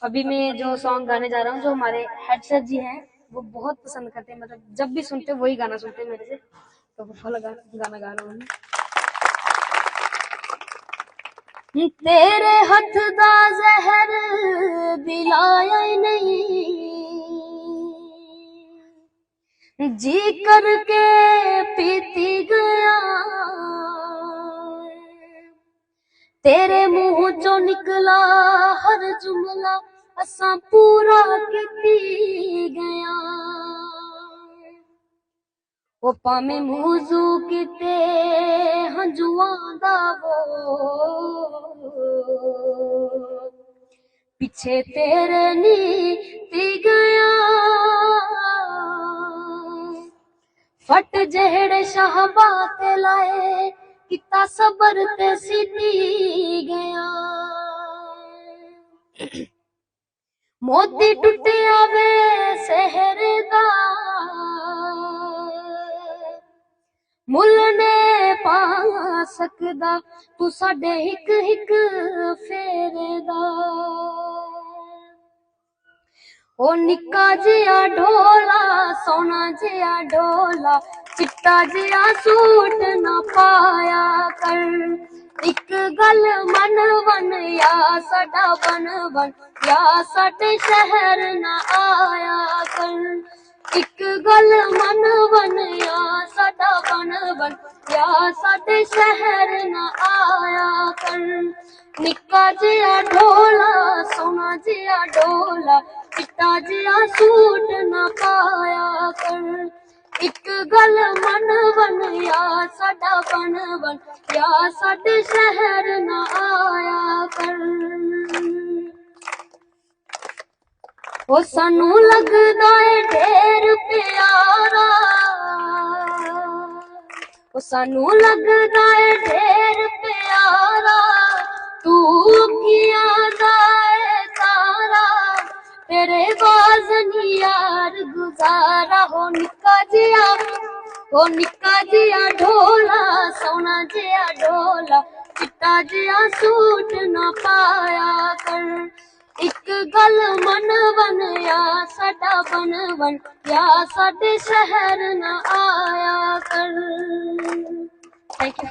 अभी मैं जो सॉन्ग गाने जा रहा हूँ, जो हमारे हेड सर जी हैं, वो बहुत पसंद करते हैं। मतलब जब भी सुनते वही गाना सुनते हैं मेरे से, तो वो वाला गाना गा रहा हूँ मैं। तेरे हथ दा जहर दिलाया नहीं, जी करके पीती गया। तेरे मुंह चो निकला हर जुमला असा पूरा कीती गया। वो भाਵੇਂ मौजू किते हंजुआं दा वो पिछे तेरे नीती गया। फट जेड़े शाहबा ते लाए किता सबर ते सीती गया। मोती टुटिया वे शहर दा मुल ने पा सकदा तू साडे हिक हिक फेरे दा। ओ निक्का जिया ढोला सोना जिया ढोला चिट्टा जिया सूट ना पाया कर। एक गल मन वन या साडा बन बन या साडे शहर ना आया कर। एक गल मन वन या साडा बन बन या साडे शहर ना आया कर। निक्का जिया ढोला सोना जिया ढोला चिट्टा जिया सूट ना पाया कर। एक गल मन बन या साडा बन बन या साडे शहर ना आया कर। ओ सानू लगदा है ढेर प्यारा, ओ सानू लगदा है ढेर प्यारा तू अखियां दा तारा। तेरे बाज़न यार गुजारा हो निक्का जिया ढोला सोना जिया ढोला चिट्टा जिया सूट ना पाया कर। एक गल मन बन या साडा बन बन या साडे शहर ना आया कर। Thank you.